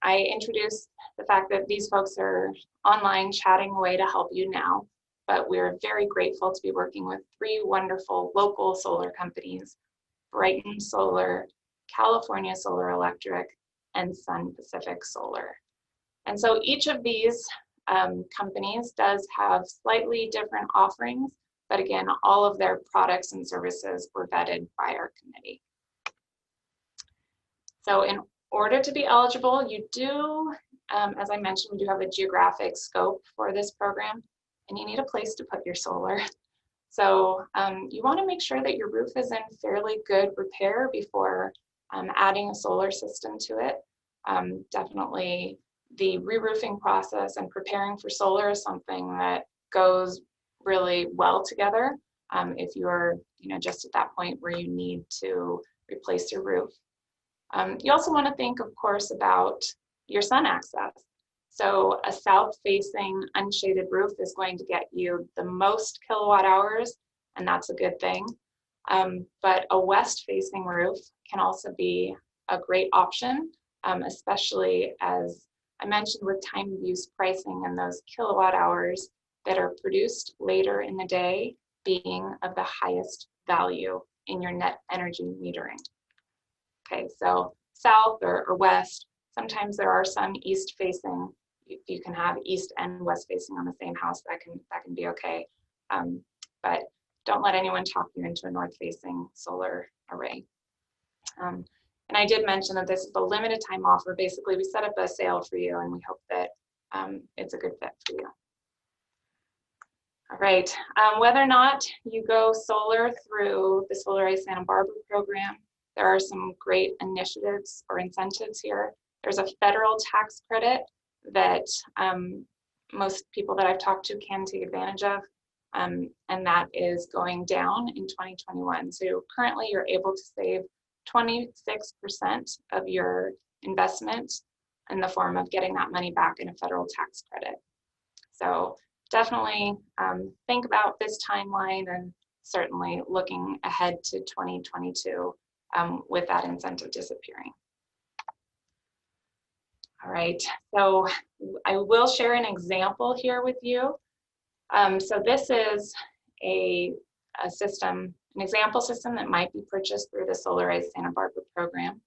Speaker 1: I introduced the fact that these folks are online chatting away to help you now, but we're very grateful to be working with 3 wonderful local solar companies: Brighton Solar, California Solar Electric, and Sun Pacific Solar. And so each of these companies does have slightly different offerings, but again, all of their products and services were vetted by our committee. So in order to be eligible, you do, as I mentioned, we do have a geographic scope for this program, and you need a place to put your solar. So you want to make sure that your roof is in fairly good repair before adding a solar system to it. Definitely the re-roofing process and preparing for solar is something that goes really well together if you're just at that point where you need to replace your roof. You also want to think, of course, about your sun access. So a south-facing unshaded roof is going to get you the most kilowatt hours, and that's a good thing. But a west-facing roof can also be a great option, especially as I mentioned with time of use pricing and those kilowatt hours that are produced later in the day being of the highest value in your net energy metering. Okay, so south or west, sometimes there are some east facing. You can have east and west facing on the same house. That can be okay. But don't let anyone talk you into a north facing solar array. And I did mention that this is a limited time offer. Basically, we set up a sale for you, and we hope that it's a good fit for you. All right, whether or not you go solar through the Solarize Santa Barbara program, there are some great initiatives or incentives here. There's a federal tax credit that most people that I've talked to can take advantage of, and that is going down in 2021. So currently you're able to save 26% of your investment in the form of getting that money back in a federal tax credit. So definitely think about this timeline, and certainly looking ahead to 2022 with that incentive disappearing. All right, so I will share an example here with you. So this is a system, an example system that might be purchased through the Solarize Santa Barbara program.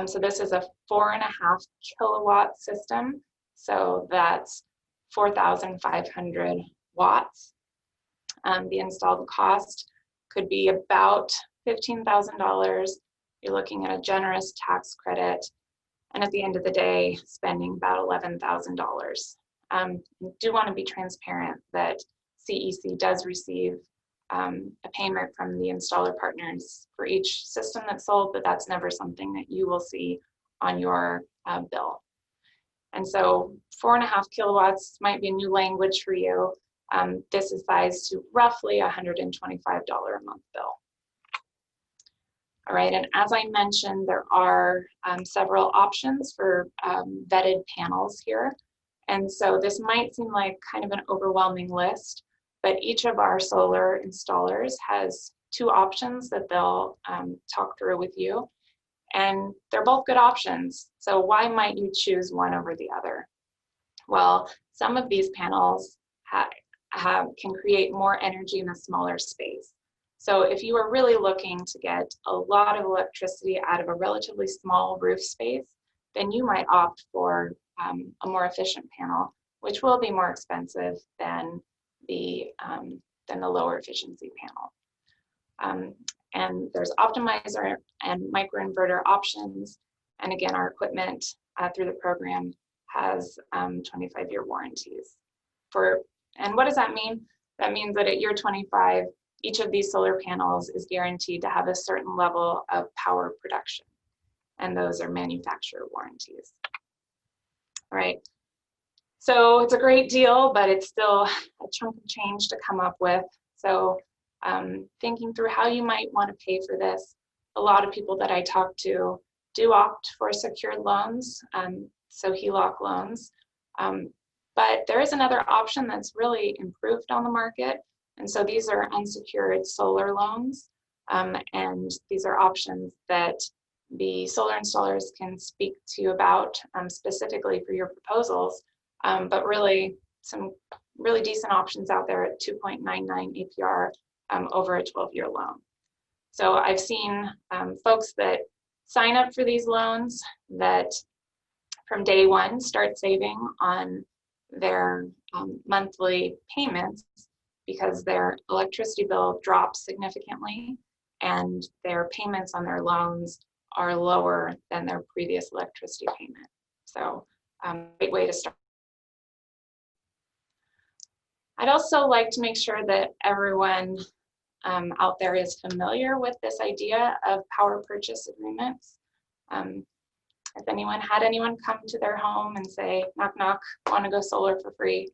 Speaker 1: So this is a 4.5 kilowatt system. So that's 4,500 watts. The installed cost could be about $15,000. You're looking at a generous tax credit, and at the end of the day, spending about $11,000. Do want to be transparent that CEC does receive a payment from the installer partners for each system that's sold, but that's never something that you will see on your bill. And so 4.5 kilowatts might be a new language for you. This is sized to roughly $125 a month bill. All right, and as I mentioned, there are several options for vetted panels here. And so this might seem like kind of an overwhelming list, but each of our solar installers has 2 options that they'll talk through with you. And they're both good options. So why might you choose one over the other? Well, some of these panels can create more energy in a smaller space. So if you are really looking to get a lot of electricity out of a relatively small roof space, then you might opt for a more efficient panel, which will be more expensive than the lower efficiency panel. And there's optimizer and microinverter options. And again, our equipment through the program has 25-year warranties. And what does that mean? That means that at year 25, each of these solar panels is guaranteed to have a certain level of power production. And those are manufacturer warranties. All right. So it's a great deal, but it's still a chunk of change to come up with. So thinking through how you might want to pay for this, a lot of people that I talk to do opt for secured loans, so HELOC loans. But there is another option that's really improved on the market. And so these are unsecured solar loans. And these are options that the solar installers can speak to you about specifically for your proposals. But really some really decent options out there at 2.99 APR over a 12-year loan. So I've seen folks that sign up for these loans that from day one start saving on their monthly payments because their electricity bill drops significantly and their payments on their loans are lower than their previous electricity payment. So great way to start. I'd also like to make sure that everyone out there is familiar with this idea of power purchase agreements. If anyone had anyone come to their home and say, knock, knock, want to go solar for free?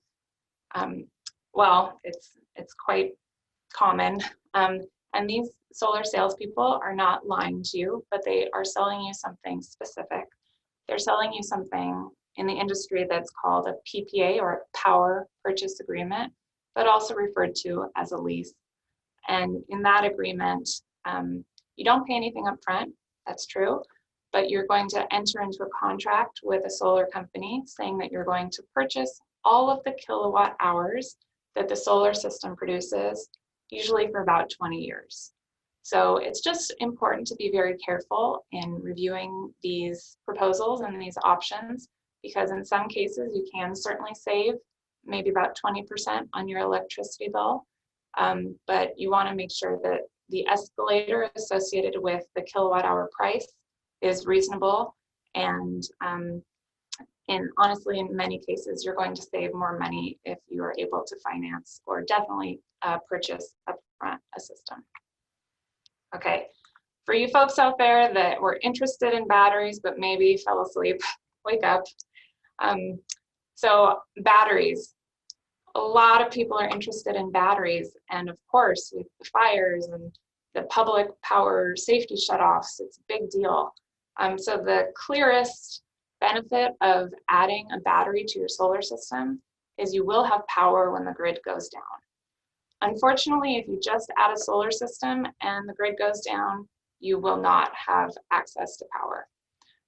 Speaker 1: Well, it's quite common. And these solar salespeople are not lying to you, but they are selling you something specific. They're selling you something in the industry that's called a PPA, or a power purchase agreement, but also referred to as a lease. And in that agreement, you don't pay anything up front, that's true, but you're going to enter into a contract with a solar company saying that you're going to purchase all of the kilowatt hours that the solar system produces, usually for about 20 years. So it's just important to be very careful in reviewing these proposals and these options, because in some cases you can certainly save maybe about 20% on your electricity bill, but you want to make sure that the escalator associated with the kilowatt hour price is reasonable, and honestly, in many cases, you're going to save more money if you are able to finance or definitely purchase upfront a system. Okay, for you folks out there that were interested in batteries but maybe fell asleep, wake up. So batteries, a lot of people are interested in batteries, and of course with the fires and the public power safety shutoffs, it's a big deal. So the clearest benefit of adding a battery to your solar system is you will have power when the grid goes down. Unfortunately, if you just add a solar system and the grid goes down, you will not have access to power.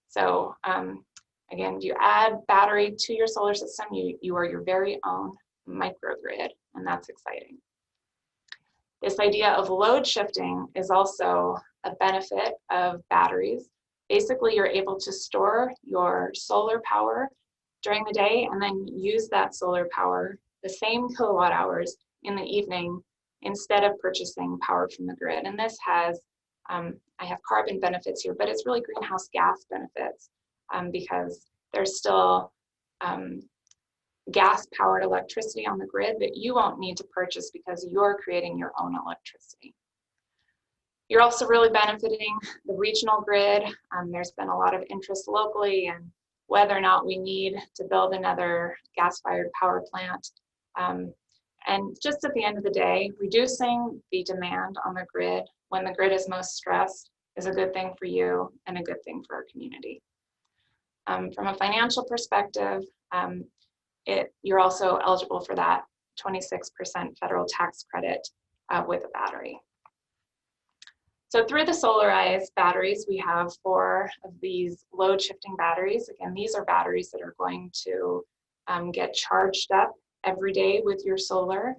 Speaker 1: So again, if you add battery to your solar system, you are your very own microgrid, and that's exciting. This idea of load shifting is also a benefit of batteries. Basically, you're able to store your solar power during the day and then use that solar power, the same kilowatt hours, in the evening instead of purchasing power from the grid. And this has, I have carbon benefits here, but it's really greenhouse gas benefits because there's still gas-powered electricity on the grid that you won't need to purchase because you're creating your own electricity. You're also really benefiting the regional grid. There's been a lot of interest locally in whether or not we need to build another gas-fired power plant. And just at the end of the day, reducing the demand on the grid when the grid is most stressed is a good thing for you and a good thing for our community. From a financial perspective, you're also eligible for that 26% federal tax credit with a battery. So through the Solarize batteries, we have 4 of these load shifting batteries. Again, these are batteries that are going to get charged up every day with your solar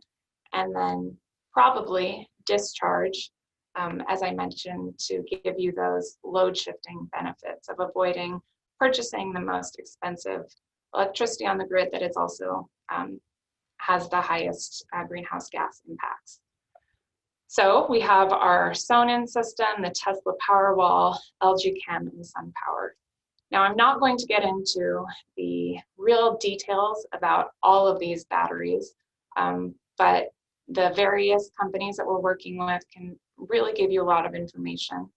Speaker 1: and then probably discharge, as I mentioned, to give you those load shifting benefits of avoiding purchasing the most expensive electricity on the grid that is also has the highest greenhouse gas impacts. So we have our Sonnen system, the Tesla Powerwall, LG Chem, and SunPower. Now I'm not going to get into the real details about all of these batteries, but the various companies that we're working with can really give you a lot of information.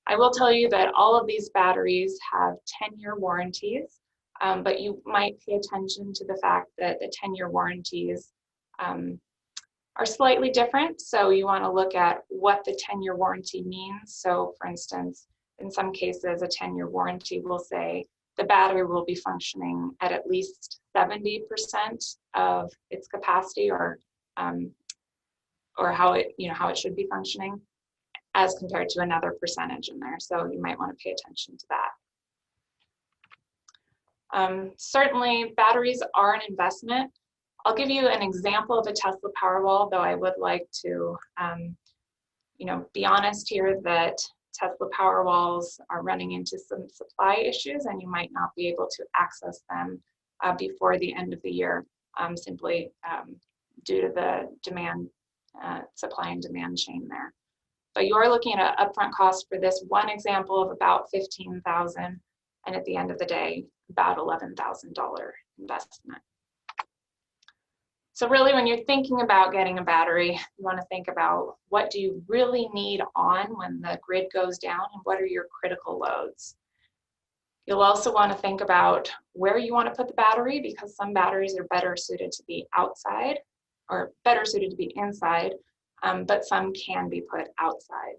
Speaker 1: I will tell you that all of these batteries have 10-year warranties, but you might pay attention to the fact that the 10-year warranties are slightly different. So you want to look at what the 10-year warranty means. So for instance, in some cases, a 10-year warranty will say the battery will be functioning at least 70% of its capacity, or how it should be functioning, as compared to another percentage in there. So you might want to pay attention to that. Certainly, batteries are an investment. I'll give you an example of a Tesla Powerwall, though I would like to be honest here that Tesla Powerwalls are running into some supply issues, and you might not be able to access them before the end of the year, simply due to the demand, supply and demand chain there. But you're looking at an upfront cost for this one example of about $15,000, and at the end of the day, about $11,000 investment. So really, when you're thinking about getting a battery, you want to think about what do you really need on when the grid goes down, and what are your critical loads. You'll also want to think about where you want to put the battery, because some batteries are better suited to be outside or better suited to be inside, but some can be put outside.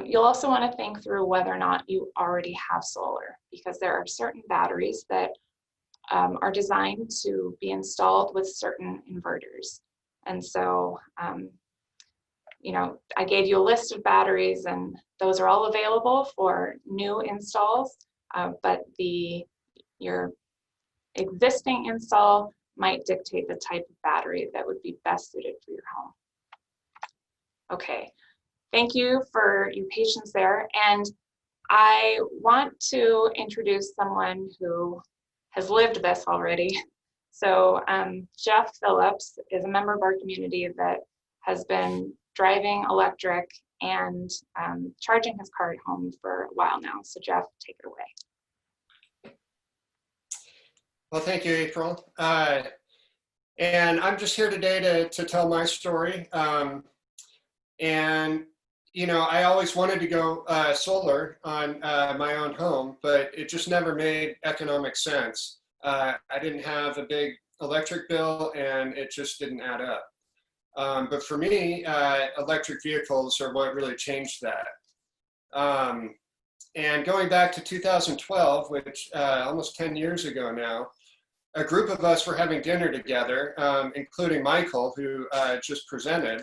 Speaker 1: You'll also want to think through whether or not you already have solar, because there are certain batteries that are designed to be installed with certain inverters. And so, I gave you a list of batteries, and those are all available for new installs, but your existing install might dictate the type of battery that would be best suited for your home. Okay, thank you for your patience there. And I want to introduce someone who has lived this already. So Jeff Phillips is a member of our community that has been driving electric and charging his car at home for a while now. So Jeff, take it away.
Speaker 3: Well, thank you, April. And I'm just here today to tell my story. I always wanted to go solar on my own home, but it just never made economic sense. I didn't have a big electric bill, and it just didn't add up. But for me, electric vehicles are what really changed that. And going back to 2012, which almost 10 years ago now, a group of us were having dinner together, including Michael, who just presented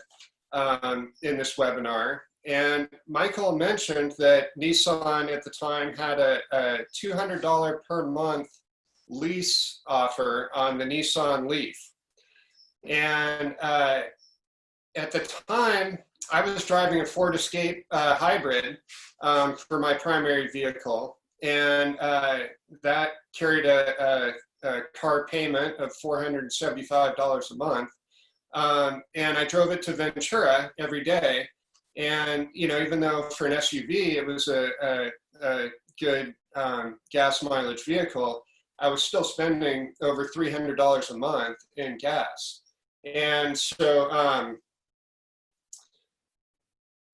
Speaker 3: in this webinar. And Michael mentioned that Nissan at the time had a $200 per month lease offer on the Nissan Leaf. And at the time, I was driving a Ford Escape hybrid for my primary vehicle. And that carried a car payment of $475 a month. And I drove it to Ventura every day. And, you know, even though for an SUV, it was a good gas mileage vehicle, I was still spending over $300 a month in gas. And so,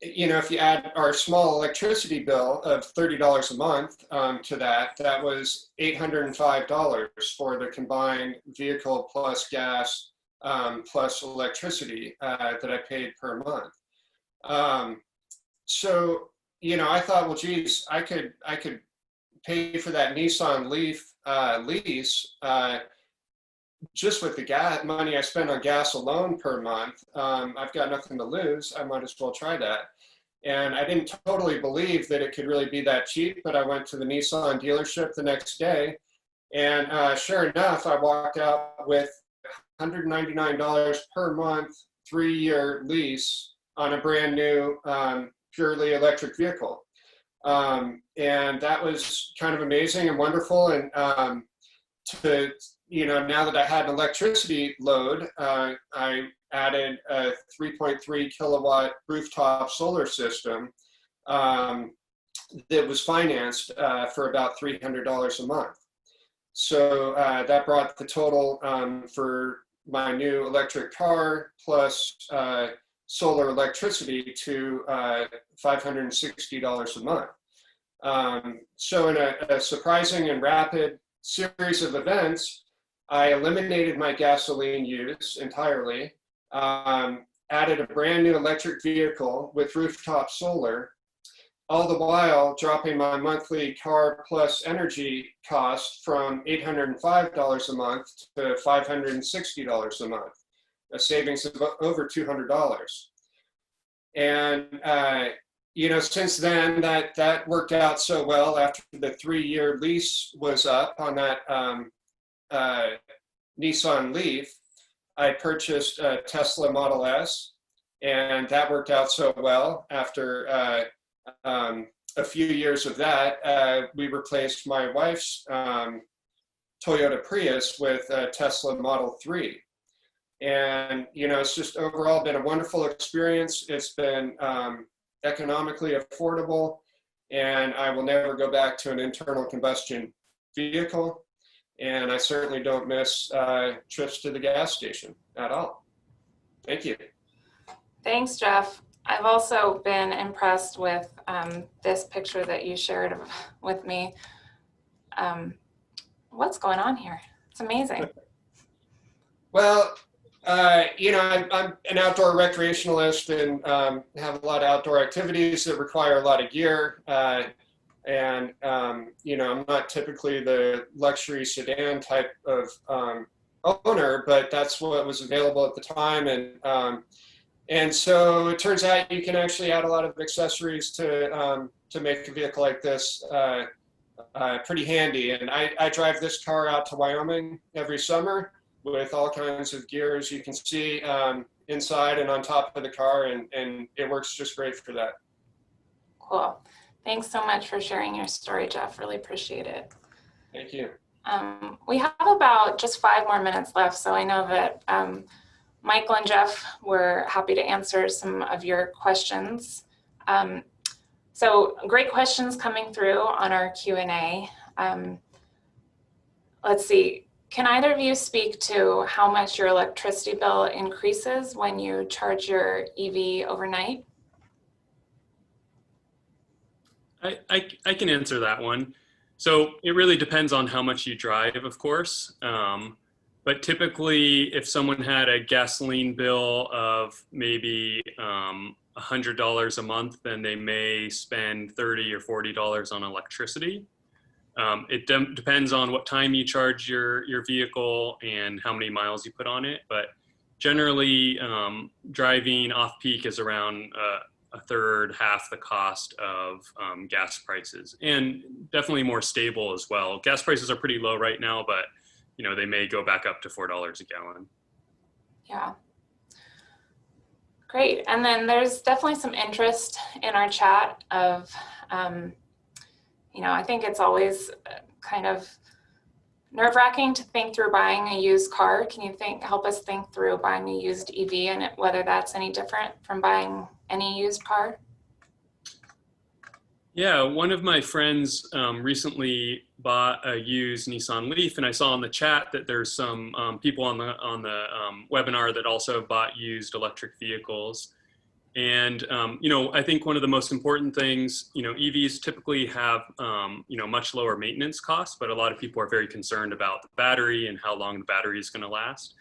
Speaker 3: you know, if you add our small electricity bill of $30 a month to that, that was $805 for the combined vehicle plus gas plus electricity that I paid per month. So, you know, I thought, well, geez, I could pay for that Nissan Leaf lease just with the gas money I spend on gas alone per month. I've got nothing to lose. I might as well try that. And I didn't totally believe that it could really be that cheap, but I went to the Nissan dealership the next day, and sure enough, I walked out with $199 per month, 3-year lease on a brand new purely electric vehicle. And that was kind of amazing and wonderful. And to, you know, now that I had an electricity load, I added a 3.3 kilowatt rooftop solar system that was financed for about $300 a month. So that brought the total for my new electric car plus solar electricity to $560 a month. So in a surprising and rapid series of events, I eliminated my gasoline use entirely, added a brand new electric vehicle with rooftop solar, all the while dropping my monthly car plus energy cost from $805 a month to $560 a month, a savings of over $200. And you know, since then, that worked out so well. After the 3-year lease was up on that Nissan Leaf, I purchased a Tesla Model S, and that worked out so well. After a few years of that, we replaced my wife's Toyota Prius with a Tesla Model 3. And, you know, it's just overall been a wonderful experience. It's been economically affordable, and I will never go back to an internal combustion vehicle. And I certainly don't miss trips to the gas station at all. Thank you.
Speaker 1: Thanks, Jeff. I've also been impressed with this picture that you shared with me. What's going on here? It's amazing.
Speaker 3: Well, you know, I'm an outdoor recreationalist and have a lot of outdoor activities that require a lot of gear. And, you know, I'm not typically the luxury sedan type of owner, but that's what was available at the time. And so it turns out you can actually add a lot of accessories to make a vehicle like this pretty handy. And I drive this car out to Wyoming every summer with all kinds of gear, as you can see, inside and on top of the car, and it works just great for that.
Speaker 1: Cool. Thanks so much for sharing your story, Jeff. Really appreciate it.
Speaker 3: Thank you.
Speaker 1: We have about just 5 more minutes left, so I know that Michael and Jeff were happy to answer some of your questions. So great questions coming through on our Q&A. Let's see. Can either of you speak to how much your electricity bill increases when you charge your EV overnight?
Speaker 2: I can answer that one. So it really depends on how much you drive, of course. But typically, if someone had a gasoline bill of maybe $100 a month, then they may spend $30 or $40 on electricity. It depends on what time you charge your vehicle and how many miles you put on it. But generally, driving off-peak is around a third, half the cost of gas prices, and definitely more stable as well. Gas prices are pretty low right now, but you know, they may go back up to $4 a gallon.
Speaker 1: Yeah. Great. And then there's definitely some interest in our chat of, you know, I think it's always kind of nerve-wracking to think through buying a used car. Can you help us think through buying a used EV and whether that's any different from buying any used car?
Speaker 2: Yeah, one of my friends recently bought a used Nissan Leaf, and I saw in the chat that there's some people on the webinar that also bought used electric vehicles. And you know, I think one of the most important things, you know, EVs typically have you know, much lower maintenance costs, but a lot of people are very concerned about the battery and how long the battery is going to last.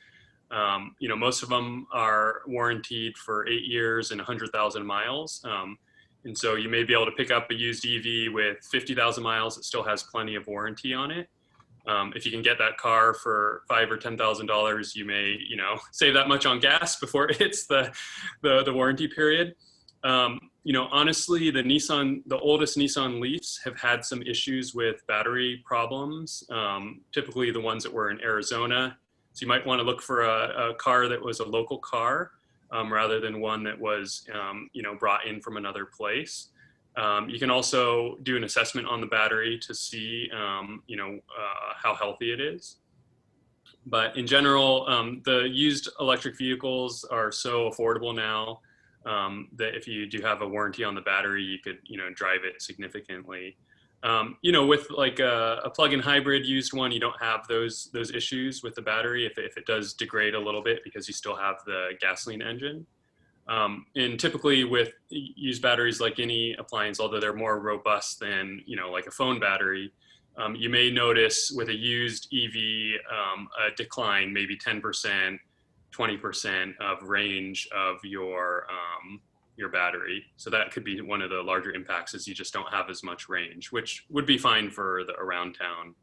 Speaker 2: You know, most of them are warranted for 8 years and 100,000 miles. And so you may be able to pick up a used EV with 50,000 miles that still has plenty of warranty on it. If you can get that car for $5,000 or $10,000, you may, you know, save that much on gas before it hits the warranty period. You know, honestly, the oldest Nissan Leafs have had some issues with battery problems. Typically the ones that were in Arizona. So you might want to look for a car that was a local car rather than one that was, you know, brought in from another place. You can also do an assessment on the battery to see, you know, how healthy it is. But in general, the used electric vehicles are so affordable now that if you do have a warranty on the battery, you could, you know, drive it significantly. You know, with like a plug-in hybrid used one, you don't have those issues with the battery if it does degrade a little bit because you still have the gasoline engine. And typically with used batteries, like any appliance, although they're more robust than, you know, like a phone battery, you may notice with a used EV a decline, maybe 10%, 20% of range of your battery. So that could be one of the larger impacts, is you just don't have as much range, which would be fine for the around town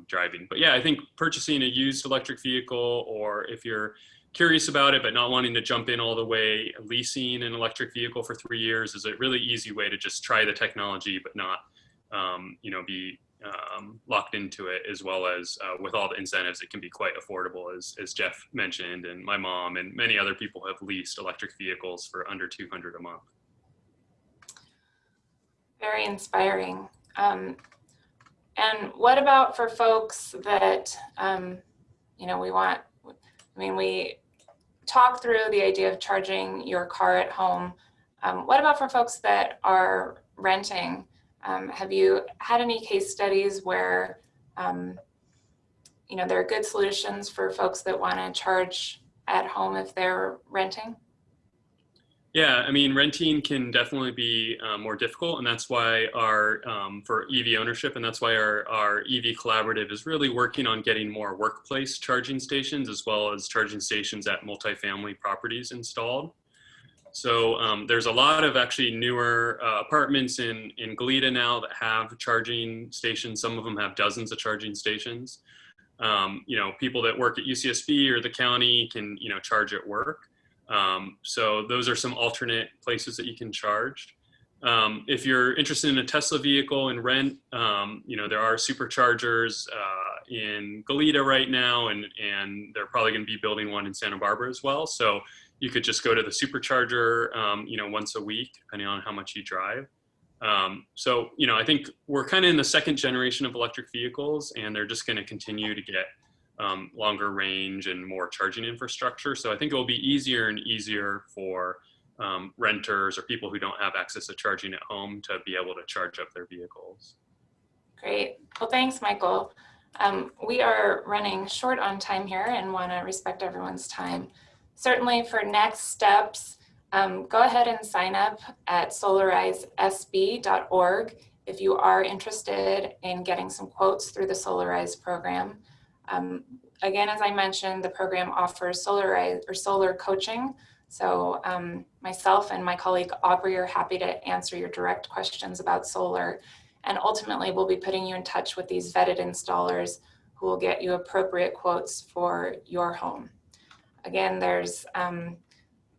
Speaker 2: driving. But yeah, I think purchasing a used electric vehicle, or if you're curious about it but not wanting to jump in all the way, leasing an electric vehicle for 3 years is a really easy way to just try the technology but not you know, be locked into it, as well as with all the incentives, it can be quite affordable, as Jeff mentioned, and my mom and many other people have leased electric vehicles for under $200 a month.
Speaker 1: Very inspiring. And what about for folks that, you know, we talk through the idea of charging your car at home. What about for folks that are renting? Have you had any case studies where, you know, there are good solutions for folks that want to charge at home if they're renting?
Speaker 2: Yeah, I mean, renting can definitely be more difficult, and that's why for EV ownership, and that's why our EV collaborative is really working on getting more workplace charging stations, as well as charging stations at multifamily properties installed. So there's a lot of actually newer apartments in Goleta now that have charging stations. Some of them have dozens of charging stations. You know, people that work at UCSB or the county can, you know, charge at work. So those are some alternate places that you can charge. If you're interested in a Tesla vehicle and rent, you know, there are superchargers in Goleta right now, and they're probably going to be building one in Santa Barbara as well. So you could just go to the supercharger, you know, once a week, depending on how much you drive. So, you know, I think we're kind of in the second generation of electric vehicles, and they're just going to continue to get longer range and more charging infrastructure. So I think it will be easier and easier for renters or people who don't have access to charging at home to be able to charge up their vehicles.
Speaker 1: Great. Well, thanks, Michael. We are running short on time here and want to respect everyone's time. Certainly for next steps, go ahead and sign up at solarizesb.org if you are interested in getting some quotes through the Solarize program. Again, as I mentioned, the program offers solar coaching. So myself and my colleague Aubrey are happy to answer your direct questions about solar. And ultimately, we'll be putting you in touch with these vetted installers who will get you appropriate quotes for your home. Again, there's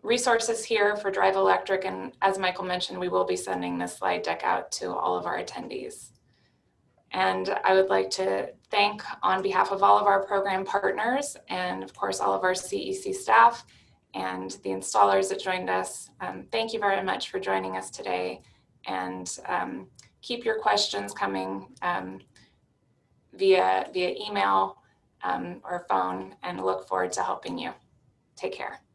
Speaker 1: resources here for Drive Electric, and as Michael mentioned, we will be sending this slide deck out to all of our attendees. And I would like to thank, on behalf of all of our program partners, and of course all of our CEC staff and the installers that joined us, thank you very much for joining us today, and keep your questions coming via email or phone, and look forward to helping you. Take care.